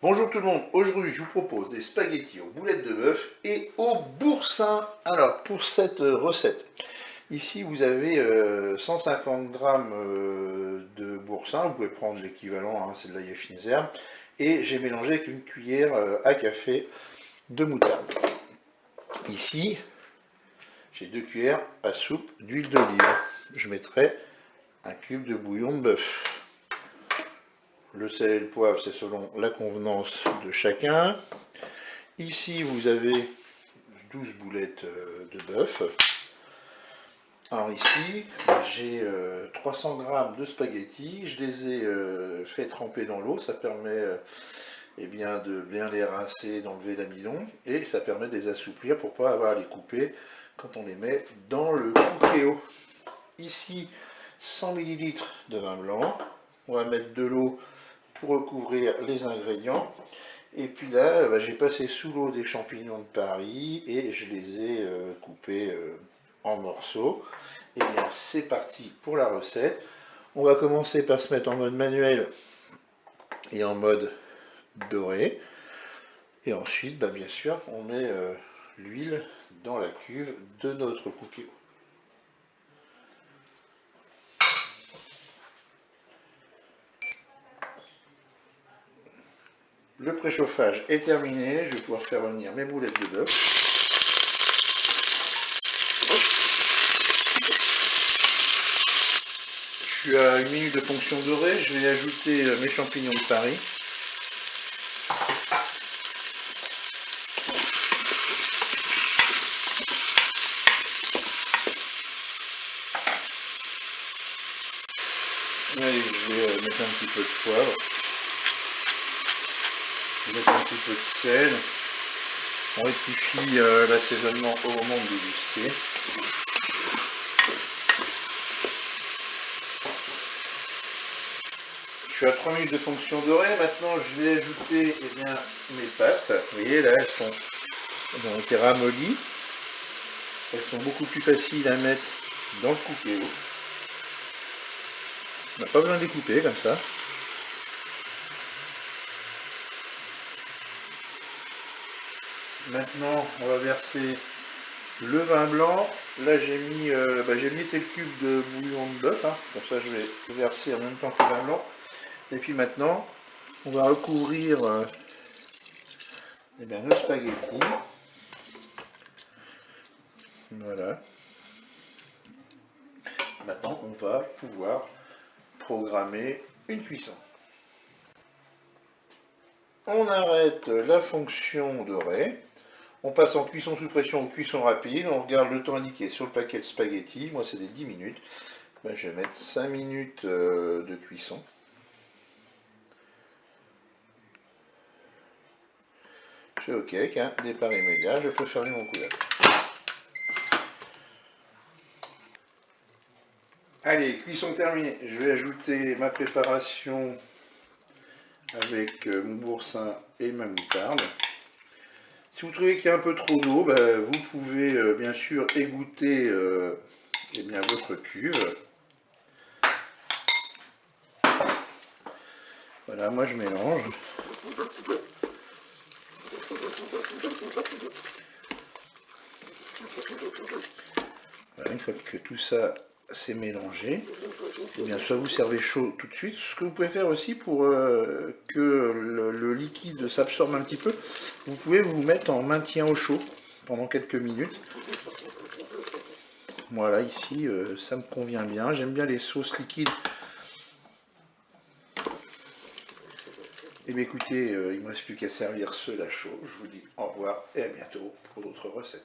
Bonjour tout le monde, aujourd'hui je vous propose des spaghettis aux boulettes de bœuf et au boursin. Alors pour cette recette, ici vous avez 150 g de boursin, vous pouvez prendre l'équivalent, c'est de l'ail fines herbes, et j'ai mélangé avec une cuillère à café de moutarde. Ici j'ai 2 cuillères à soupe d'huile d'olive, je mettrai un cube de bouillon de bœuf. Le sel et le poivre, c'est selon la convenance de chacun. Ici, vous avez 12 boulettes de bœuf. Alors ici, j'ai 300 g de spaghettis. Je les ai fait tremper dans l'eau. Ça permet de bien les rincer, d'enlever l'amidon. Et ça permet de les assouplir pour ne pas avoir à les couper quand on les met dans le cookéo. Ici, 100 ml de vin blanc. On va mettre de l'eau pour recouvrir les ingrédients. Et puis là, j'ai passé sous l'eau des champignons de Paris et je les ai coupés en morceaux. Et bien c'est parti pour la recette. On va commencer par se mettre en mode manuel et en mode doré. Et ensuite, bien sûr, on met l'huile dans la cuve de notre cookéo. Le préchauffage est terminé, je vais pouvoir faire revenir mes boulettes de bœuf. Je suis à 1 minute de fonction dorée, je vais ajouter mes champignons de Paris. Allez, je vais mettre un petit peu de poivre. Je vais mettre un petit peu de sel. On rectifie l'assaisonnement au moment de déguster. Je suis à 3 minutes de fonction dorée. Maintenant, je vais ajouter mes pâtes. Vous voyez, là, elles ont été ramollies. Elles sont beaucoup plus faciles à mettre dans le cookéo. On n'a pas besoin de les couper comme ça. Maintenant, on va verser le vin blanc. Là, j'ai mis tel cube de bouillon de bœuf. Comme ça, je vais verser en même temps que le vin blanc. Et puis maintenant, on va recouvrir le spaghetti. Voilà. Maintenant, on va pouvoir programmer une cuisson. On arrête la fonction dorée. On passe en cuisson sous pression ou cuisson rapide. On regarde le temps indiqué sur le paquet de spaghettis. Moi, c'est des 10 minutes. Je vais mettre 5 minutes de cuisson. C'est OK, avec un départ immédiat. Je peux fermer mon couvercle. Allez, cuisson terminée. Je vais ajouter ma préparation avec mon boursin et ma moutarde. Si vous trouvez qu'il y a un peu trop d'eau, vous pouvez bien sûr égoutter votre cuve. Voilà, moi je mélange. Voilà, une fois que tout ça s'est mélangé, soit vous servez chaud tout de suite. Ce que vous pouvez faire aussi pour que le liquide s'absorbe un petit peu, vous pouvez vous mettre en maintien au chaud pendant quelques minutes. Voilà, ici ça me convient bien. J'aime bien les sauces liquides. Et bien écoutez, il ne me reste plus qu'à servir cela chaud. Je vous dis au revoir et à bientôt pour d'autres recettes.